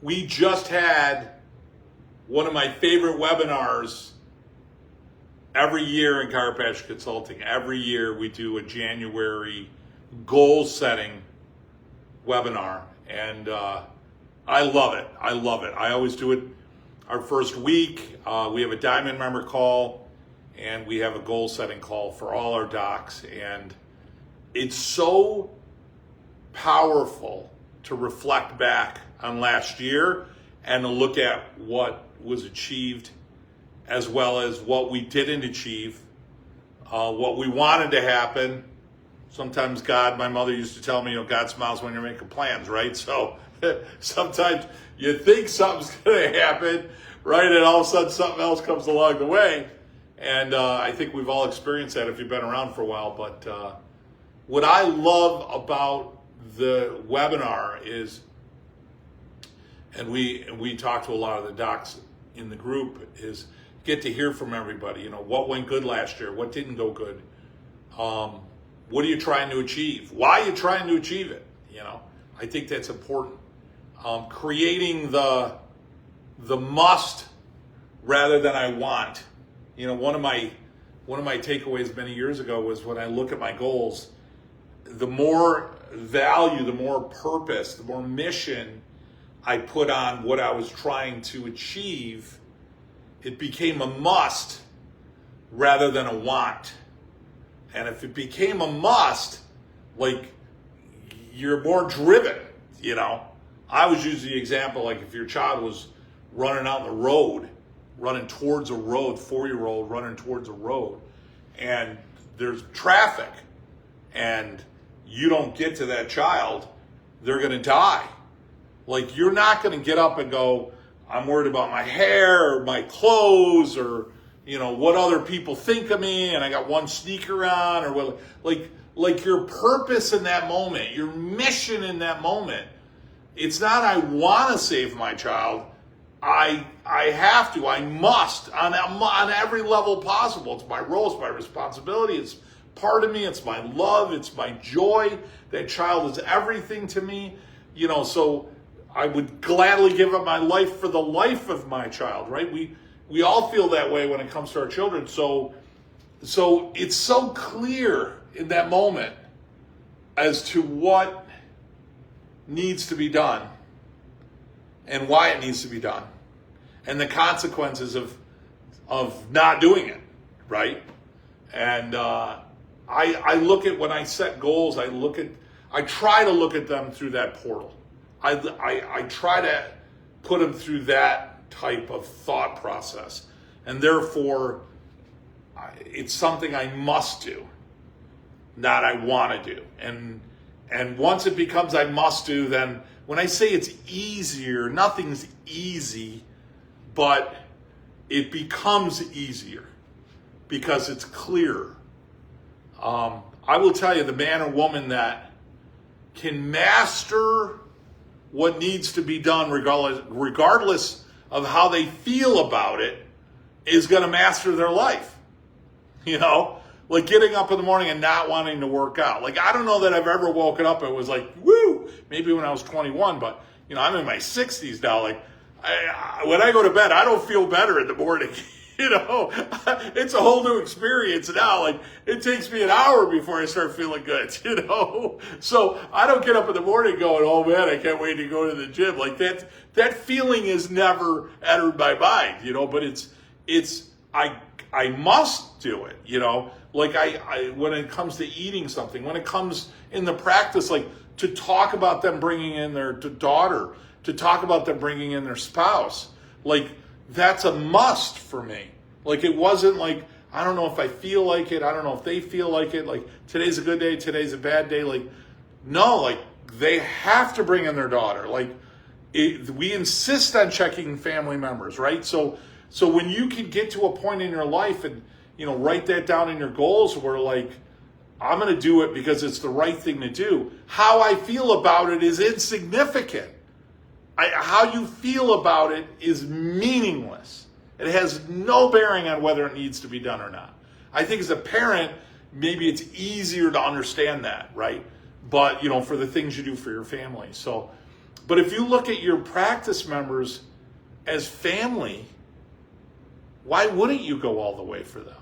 we just had one of my favorite webinars every year in Chiropassion Consulting. Every year we do a January goal setting webinar, and I love it. I love it. I always do it our first week. We have a diamond member call, and we have a goal setting call for all our docs, and it's so powerful to reflect back on last year and to look at what was achieved as well as what we didn't achieve, what we wanted to happen. Sometimes my mother used to tell me, God smiles when you're making plans, right? So sometimes you think something's going to happen, right? And all of a sudden something else comes along the way. And I think we've all experienced that if you've been around for a while. But what I love about the webinar is, and we talk to a lot of the docs in the group, is get to hear from everybody. What went good last year? What didn't go good? What are you trying to achieve? Why are you trying to achieve it? I think that's important. Creating the must rather than I want. One of my takeaways many years ago was, when I look at my goals, the more value, the more purpose, the more mission I put on what I was trying to achieve, it became a must rather than a want. And if it became a must, you're more driven, I was using the example, if your child was running out on the road, running towards a road, 4-year-old running towards a road, and there's traffic, and you don't get to that child, they're going to die. You're not going to get up and go, I'm worried about my hair or my clothes or, what other people think of me, and I got one sneaker on, or what, your purpose in that moment, your mission in that moment. It's not I want to save my child. I have to, I must, on every level possible. It's my role, it's my responsibility, it's part of me, it's my love, it's my joy. That child is everything to me, so I would gladly give up my life for the life of my child, right? We all feel that way when it comes to our children. So it's so clear in that moment as to what needs to be done and why it needs to be done and the consequences of not doing it, right? And I look at, when I set goals, I try to look at them through that portal. I try to put them through that type of thought process. And therefore, it's something I must do, not I want to do. And once it becomes I must do, then when I say it's easier, nothing's easy, but it becomes easier because it's clearer. I will tell you, the man or woman that can master what needs to be done, regardless of how they feel about it, is going to master their life. Getting up in the morning and not wanting to work out. I don't know that I've ever woken up and was woo, maybe when I was 21, but I'm in my 60s now. When I go to bed, I don't feel better in the morning. It's a whole new experience now. It takes me an hour before I start feeling good, So I don't get up in the morning going, oh man, I can't wait to go to the gym. That feeling is never entered my mind, but I must do it, when it comes to eating something, when it comes in the practice, to talk about them bringing in their daughter, to talk about them bringing in their spouse, that's a must for me. It wasn't I don't know if I feel like it. I don't know if they feel like it. Today's a good day, today's a bad day. No, they have to bring in their daughter. We insist on checking family members, right? So when you can get to a point in your life and, write that down in your goals where I'm going to do it because it's the right thing to do. How I feel about it is insignificant. How you feel about it is meaningless. It has no bearing on whether it needs to be done or not. I think as a parent, maybe it's easier to understand that, right? But, for the things you do for your family. So But if you look at your practice members as family, why wouldn't you go all the way for them?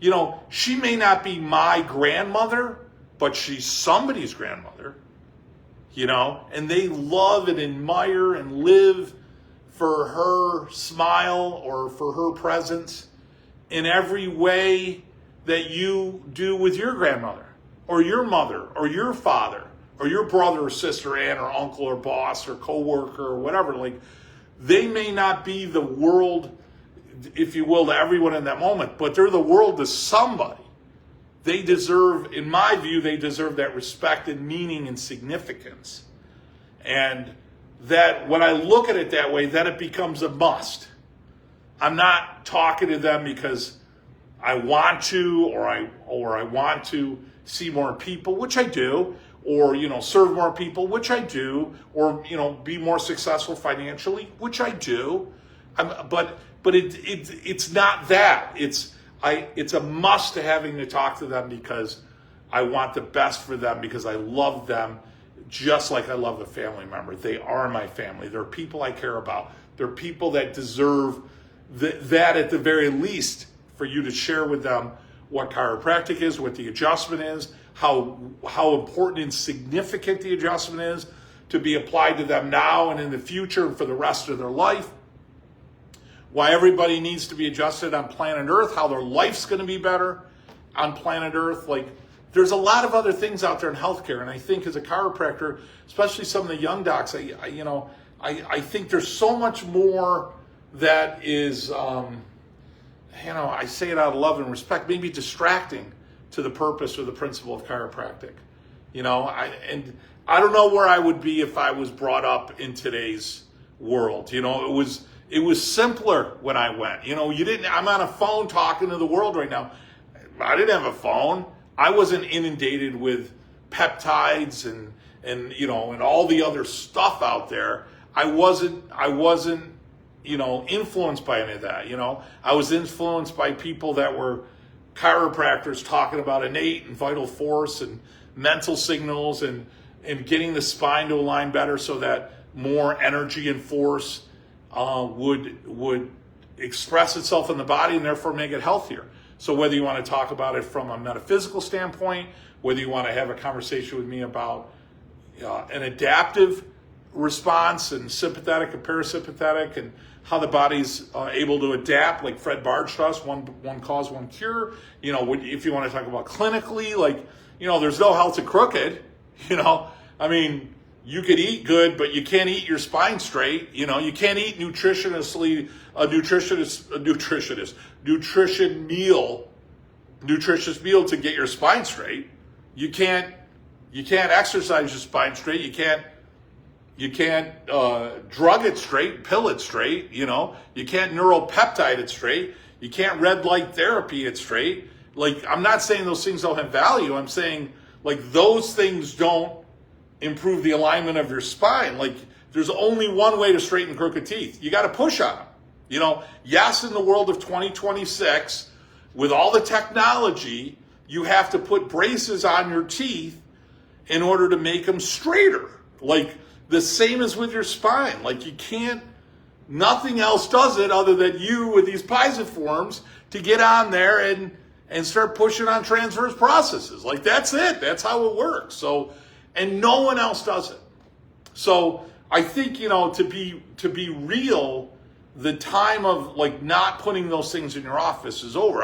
You know, she may not be my grandmother, but she's somebody's grandmother, you know, and they love and admire and live for her smile or for her presence in every way that you do with your grandmother or your mother or your father or your brother or sister, aunt or uncle or boss or coworker or whatever. Like, they may not be the world, if you will, to everyone in that moment, but they're the world to somebody. They deserve, in my view, they deserve that respect and meaning and significance. And that when I look at it that way, then it becomes a must. I'm not talking to them because I want to, or I want to see more people, which I do, or, you know, serve more people, which I do, or, you know, be more successful financially, which I do. But it's not that. It's a must to having to talk to them because I want the best for them, because I love them just like I love a family member. They are my family. They're people I care about. They're people that deserve that at the very least, for you to share with them what chiropractic is, what the adjustment is, how important and significant the adjustment is to be applied to them now and in the future and for the rest of their life. Why everybody needs to be adjusted on planet Earth, how their life's going to be better on planet Earth. Like, there's a lot of other things out there in healthcare, and I think as a chiropractor, especially some of the young docs, I think there's so much more that is, I say it out of love and respect, maybe distracting to the purpose or the principle of chiropractic. You know, I don't know where I would be if I was brought up in today's world. You know, it was simpler when I went. You know, I'm on a phone talking to the world right now. I didn't have a phone. I wasn't inundated with peptides and you know, and all the other stuff out there. I wasn't, you know, influenced by any of that. You know, I was influenced by people that were chiropractors talking about innate and vital force and mental signals and getting the spine to align better so that more energy and force would express itself in the body and therefore make it healthier. So whether you want to talk about it from a metaphysical standpoint, whether you want to have a conversation with me about an adaptive response and sympathetic and parasympathetic and how the body's able to adapt, like Fred Barge does, one cause, one cure. You know, if you want to talk about clinically, like, you know, there's no health to crooked, you know. I mean, you could eat good, but you can't eat your spine straight. You know, you can't eat a nutritious meal to get your spine straight. You can't exercise your spine straight. You can't drug it straight, pill it straight. You know, you can't neuropeptide it straight. You can't red light therapy it straight. Like, I'm not saying those things don't have value. I'm saying, like, those things don't improve the alignment of your spine. Like, there's only one way to straighten crooked teeth. You got to push on them. You know, yes, in the world of 2026, with all the technology, you have to put braces on your teeth in order to make them straighter. Like, the same as with your spine. Like, you can't, nothing else does it other than you with these pisiforms to get on there and start pushing on transverse processes. Like, that's it. That's how it works. So, and no one else does it. So I think, you know, to be real, the time of, like, not putting those things in your office is over.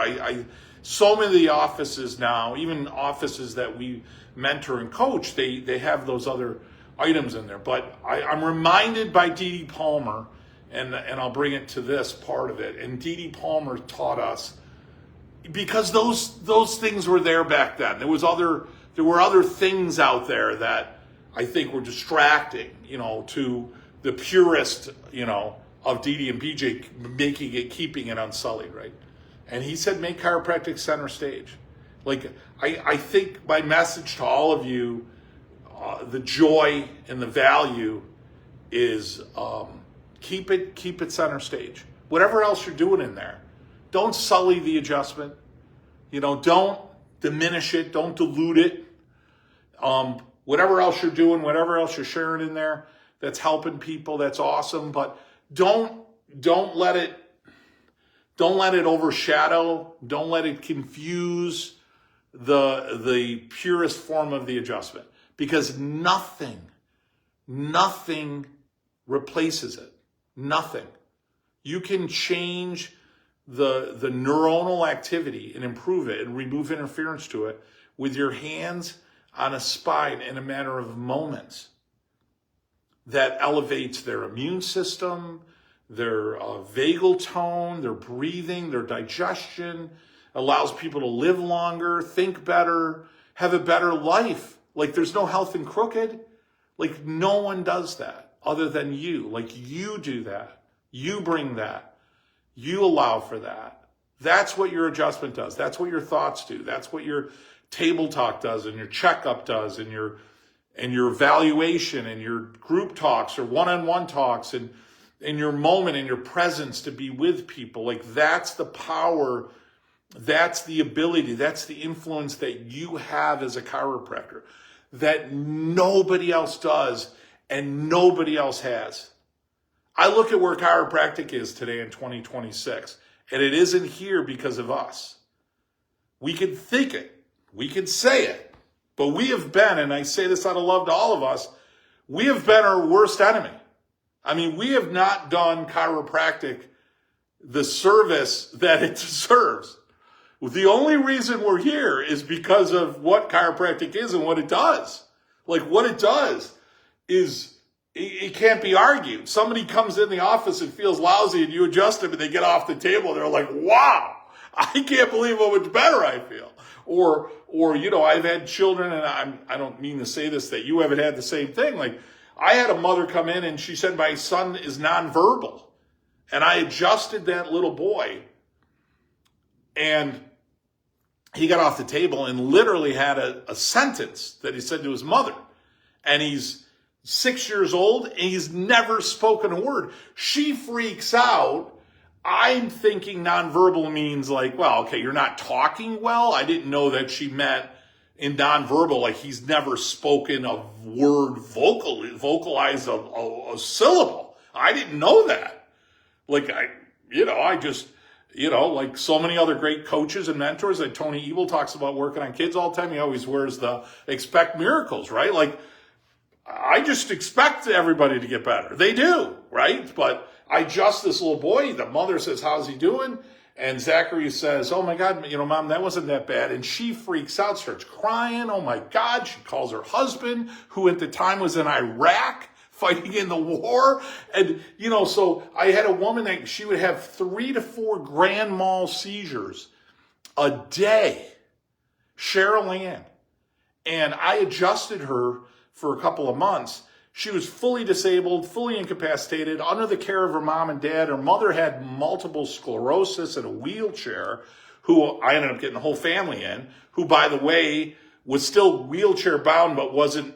So many of the offices now, even offices that we mentor and coach, they have those other items in there. But I'm reminded by Dee Dee Palmer, and I'll bring it to this part of it. And Dee Dee Palmer taught us, because those things were there back then. There were other things out there that I think were distracting, you know, to the purist, you know, of Dee Dee and BJ, keeping it unsullied, right? And he said, make chiropractic center stage. Like, I think my message to all of you, the joy and the value is keep it center stage. Whatever else you're doing in there, don't sully the adjustment. You know, don't diminish it. Don't dilute it. whatever else you're doing, whatever else you're sharing in there that's helping people, that's awesome. But don't let it overshadow, don't let it confuse the purest form of the adjustment, because nothing replaces it. Nothing. You can change the neuronal activity and improve it and remove interference to it with your hands on a spine in a matter of moments. That elevates their immune system, their vagal tone, their breathing, their digestion, allows people to live longer, think better, have a better life. Like, there's no health in crooked. Like, no one does that other than you. Like, you do that. You bring that. You allow for that. That's what your adjustment does. That's what your thoughts do. That's what your table talk does, and your checkup does, and your evaluation, and your group talks or one-on-one talks, and your moment and your presence to be with people. Like, that's the power, that's the ability, that's the influence that you have as a chiropractor that nobody else does and nobody else has. I look at where chiropractic is today in 2026, and it isn't here because of us. We can think it, we can say it, but we have been, and I say this out of love to all of us, we have been our worst enemy. I mean, we have not done chiropractic the service that it deserves. The only reason we're here is because of what chiropractic is and what it does. Like, what it does is, it can't be argued. Somebody comes in the office and feels lousy, and you adjust them and they get off the table. They're like, wow, I can't believe how much better I feel. Or, I've had children, and I don't mean to say this, that you haven't had the same thing. Like, I had a mother come in and she said, my son is nonverbal. And I adjusted that little boy, and he got off the table and literally had a sentence that he said to his mother. And he's 6 years old and he's never spoken a word. She freaks out. I'm thinking nonverbal means like, well, okay, you're not talking well. I didn't know that she meant in nonverbal, like he's never spoken a word vocalized a syllable. I didn't know that. Like, I just, like so many other great coaches and mentors, like Tony Ebel talks about working on kids all the time. He always wears the expect miracles, right? Like, I just expect everybody to get better. They do, right? But I adjust this little boy. The mother says, how's he doing? And Zachary says, oh my God, Mom, that wasn't that bad. And she freaks out, starts crying. Oh my God. She calls her husband, who at the time was in Iraq fighting in the war. And, so I had a woman that she would have 3 to 4 grand mal seizures a day. Cheryl Ann. And I adjusted her for a couple of months. She was fully disabled, fully incapacitated, under the care of her mom and dad. Her mother had multiple sclerosis in a wheelchair, who I ended up getting the whole family in, who, by the way, was still wheelchair bound, but wasn't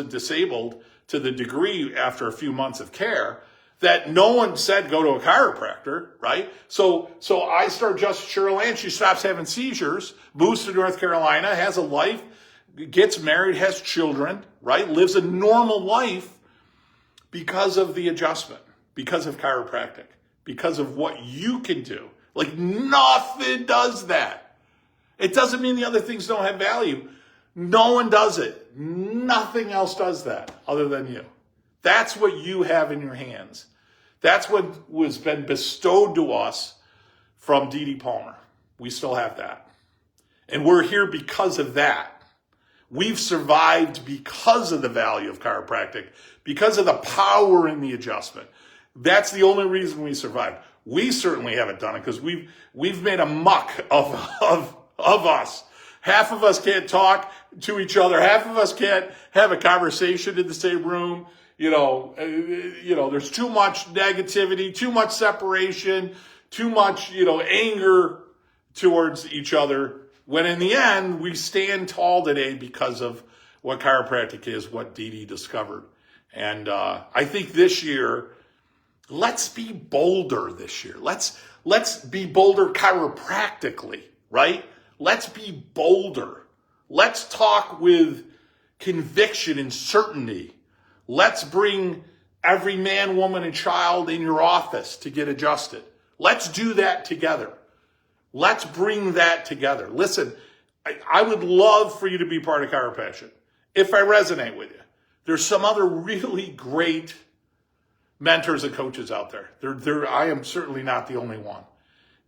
disabled to the degree after a few months of care that no one said go to a chiropractor, right? So I start just Cheryl Ann. She stops having seizures, moves to North Carolina, has a life, gets married, has children, right? Lives a normal life because of the adjustment, because of chiropractic, because of what you can do. Like, nothing does that. It doesn't mean the other things don't have value. No one does it. Nothing else does that other than you. That's what you have in your hands. That's what was been bestowed to us from Dee Dee Palmer. We still have that. And we're here because of that. We've survived because of the value of chiropractic, because of the power in the adjustment. That's the only reason we survived. We certainly haven't done it because we've made a muck of us. Half of us can't talk to each other. Half of us can't have a conversation in the same room. There's too much negativity, too much separation, too much, anger towards each other. When in the end, we stand tall today because of what chiropractic is, what Dee Dee discovered. And I think this year, let's be bolder this year. Let's be bolder chiropractically, right? Let's be bolder. Let's talk with conviction and certainty. Let's bring every man, woman, and child in your office to get adjusted. Let's do that together. Let's bring that together. Listen, I would love for you to be part of Chiropassion if I resonate with you. There's some other really great mentors and coaches out there. I am certainly not the only one.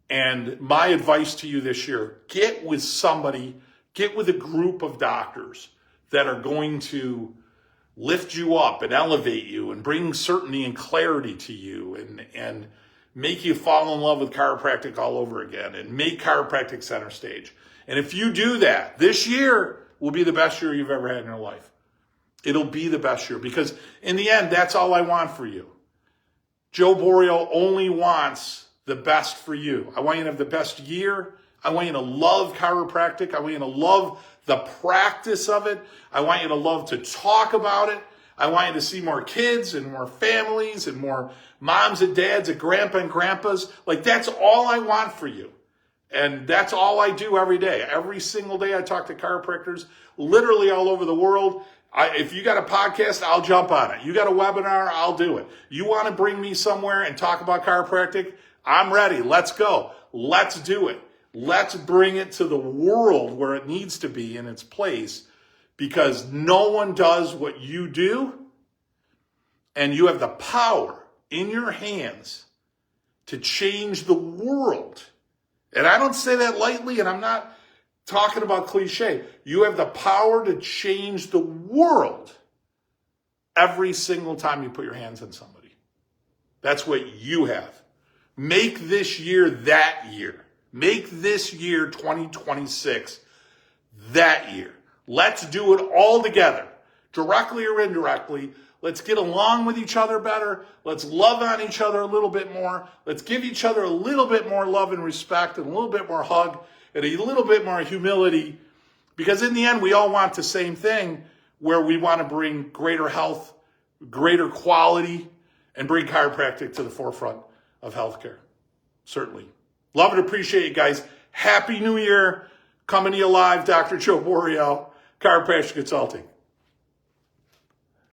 And my advice to you this year, get with somebody, get with a group of doctors that are going to lift you up and elevate you and bring certainty and clarity to you and make you fall in love with chiropractic all over again and make chiropractic center stage. And if you do that, this year will be the best year you've ever had in your life. It'll be the best year because in the end, that's all I want for you. Joe Borio only wants the best for you. I want you to have the best year. I want you to love chiropractic. I want you to love the practice of it. I want you to love to talk about it. I want you to see more kids and more families and more moms and dads and grandpa and grandpas. Like, that's all I want for you. And that's all I do every day. Every single day I talk to chiropractors literally all over the world. If you got a podcast, I'll jump on it. You got a webinar, I'll do it. You want to bring me somewhere and talk about chiropractic? I'm ready. Let's go. Let's do it. Let's bring it to the world where it needs to be in its place, because no one does what you do, and you have the power in your hands to change the world. And I don't say that lightly, and I'm not talking about cliche. You have the power to change the world every single time you put your hands on somebody. That's what you have. Make this year that year. Make this year 2026 that year. Let's do it all together, directly or indirectly. Let's get along with each other better. Let's love on each other a little bit more. Let's give each other a little bit more love and respect and a little bit more hug and a little bit more humility, because in the end, we all want the same thing, where we want to bring greater health, greater quality, and bring chiropractic to the forefront of healthcare. Certainly. Love and appreciate you guys. Happy New Year. Coming to you live, Dr. Joe Borio, Chiropractic Consulting.